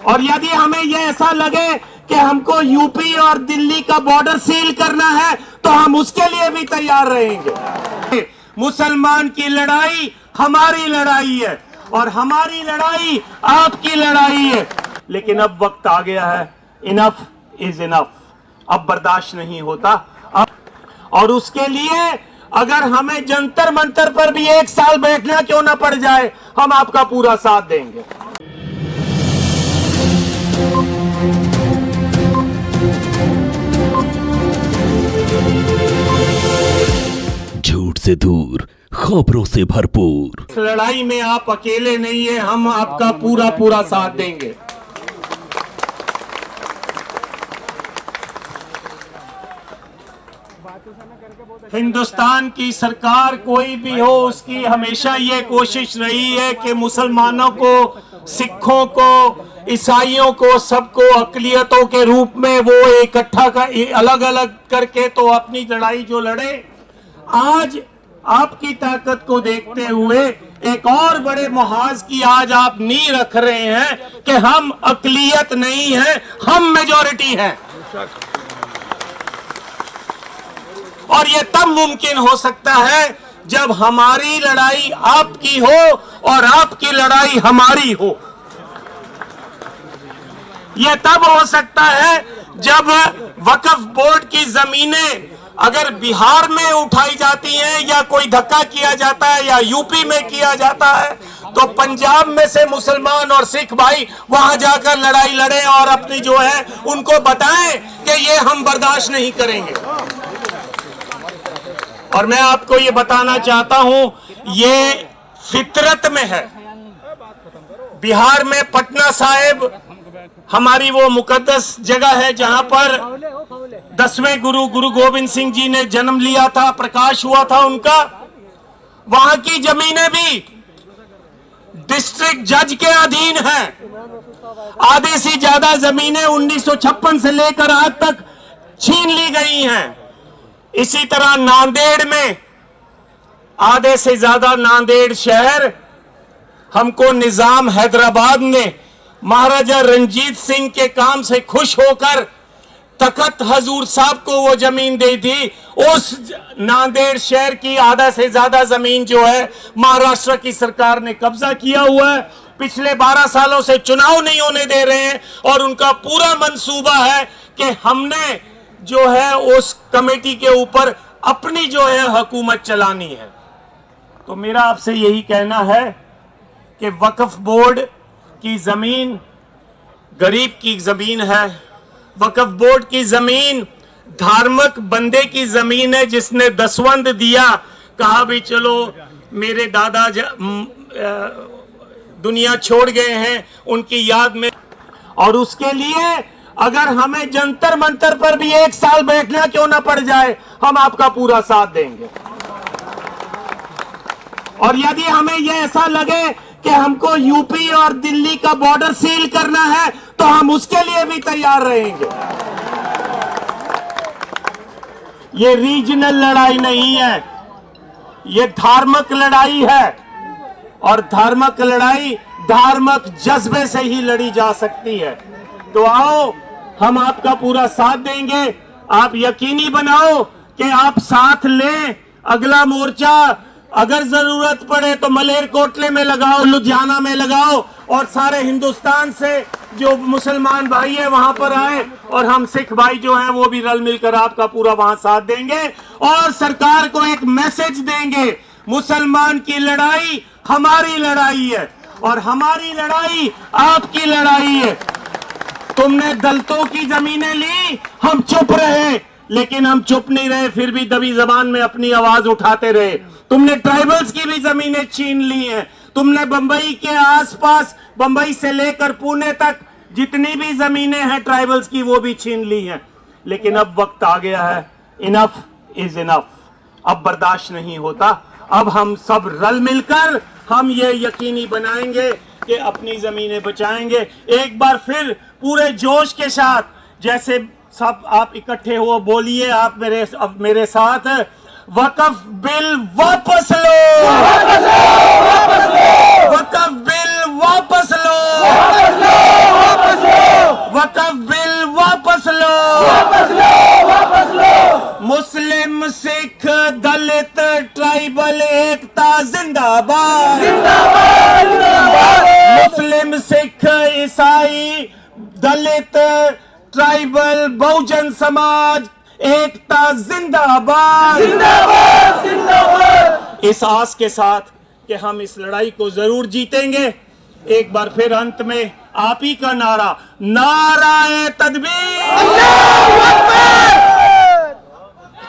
और यदि हमें ये ऐसा लगे कि हमको यूपी और दिल्ली का बॉर्डर सील करना है तो हम उसके लिए भी तैयार रहेंगे। मुसलमान की लड़ाई हमारी लड़ाई है और हमारी लड़ाई आपकी लड़ाई है। लेकिन अब वक्त आ गया है, इनफ इज इनफ, अब बर्दाश्त नहीं होता। और उसके लिए अगर हमें जंतर मंतर पर भी 1 साल बैठना क्यों ना पड़ जाए, हम आपका पूरा साथ देंगे। झूठ से दूर, खबरों से भरपूर। इस लड़ाई में आप अकेले नहीं है, हम आपका पूरा पूरा साथ देंगे। हिंदुस्तान की सरकार कोई भी हो, उसकी हमेशा ये कोशिश रही है कि मुसलमानों को, सिखों को, ईसाइयों को, सबको अकलियतों के रूप में वो इकट्ठा कर, अलग अलग करके तो अपनी लड़ाई जो लड़े। आज आपकी ताकत को देखते हुए एक और बड़े मुहाज की आज आप नींव रख रहे हैं कि हम अकलियत नहीं हैं, हम मेजॉरिटी हैं। और ये तब मुमकिन हो सकता है जब हमारी लड़ाई आपकी हो और आपकी लड़ाई हमारी हो। यह तब हो सकता है जब वक्फ बोर्ड की जमीनें अगर बिहार में उठाई जाती हैं या कोई धक्का किया जाता है या यूपी में किया जाता है तो पंजाब में से मुसलमान और सिख भाई वहां जाकर लड़ाई लड़ें और अपनी जो है उनको बताएं कि ये हम बर्दाश्त नहीं करेंगे। और मैं आपको ये बताना चाहता हूं, ये फितरत में है। बिहार में पटना साहिब हमारी वो मुकद्दस जगह है जहां पर 10वें गुरु गोविंद सिंह जी ने जन्म लिया था, प्रकाश हुआ था उनका। वहां की जमीनें भी डिस्ट्रिक्ट जज के अधीन हैं। आधे से ज्यादा जमीनें 1956 से लेकर आज तक छीन ली गई हैं। इसी तरह नांदेड़ में आधे से ज्यादा नांदेड़ शहर हमको निजाम हैदराबाद ने महाराजा रंजीत सिंह के काम से खुश होकर तखत हजूर साहब को वो जमीन दी थी। उस नांदेड़ शहर की आधा से ज्यादा जमीन जो है महाराष्ट्र की सरकार ने कब्जा किया हुआ है। पिछले 12 सालों से चुनाव नहीं होने दे रहे हैं और उनका पूरा मंसूबा है कि हमने जो है उस कमेटी के ऊपर अपनी जो है हुकूमत चलानी है। तो मेरा आपसे यही कहना है कि वक्फ बोर्ड की जमीन गरीब की जमीन है। वक्फ बोर्ड की जमीन धार्मिक बंदे की जमीन है जिसने दसवंध दिया, कहा भी चलो मेरे दादा दुनिया छोड़ गए हैं, उनकी याद में। और उसके लिए अगर हमें जंतर मंतर पर भी 1 साल बैठना क्यों ना पड़ जाए, हम आपका पूरा साथ देंगे। और यदि हमें यह ऐसा लगे कि हमको यूपी और दिल्ली का बॉर्डर सील करना है तो हम उसके लिए भी तैयार रहेंगे। ये रीजनल लड़ाई नहीं है, ये धार्मिक लड़ाई है। और धार्मिक लड़ाई धार्मिक जज्बे से ही लड़ी जा सकती है। तो आओ, हम आपका पूरा साथ देंगे। आप यकीनी बनाओ कि आप साथ लें। अगला मोर्चा अगर जरूरत पड़े तो मलेरकोटले में लगाओ, लुधियाना में लगाओ और सारे हिंदुस्तान से जो मुसलमान भाई है वहां पर आए और हम सिख भाई जो हैं वो भी रल मिलकर आपका पूरा वहां साथ देंगे और सरकार को एक मैसेज देंगे, मुसलमान की लड़ाई हमारी लड़ाई है और हमारी लड़ाई आपकी लड़ाई है। तुमने दलितों की जमीनें ली, हम चुप रहे, लेकिन हम चुप नहीं रहे, फिर भी दबी जबान में अपनी आवाज उठाते रहे। तुमने ट्राइबल्स की भी जमीनें छीन ली हैं। तुमने बंबई के आसपास, बंबई से लेकर पुणे तक जितनी भी जमीनें हैं ट्राइबल्स की, वो भी छीन ली हैं। लेकिन अब वक्त आ गया है, इनफ इज इनफ, अब बर्दाश्त नहीं होता। अब हम सब रल मिलकर हम ये यकीनी बनाएंगे कि अपनी जमीनें बचाएंगे। एक बार फिर पूरे जोश के साथ, जैसे सब आप इकट्ठे हो, बोलिए आप मेरे साथ, वक्फ बिल वापस लो, वापस लो, वापस लो, वक्फ बिल वापस लो, वापस लो, वापस सिख दलित ट्राइबल एकता जिंदाबाद, मुस्लिम सिख ईसाई दलित ट्राइबल बहुजन समाज एकता जिंदाबाद। इस आस के साथ कि हम इस लड़ाई को जरूर जीतेंगे, एक बार फिर अंत में आप ही का नारा, नाराए तकबीर,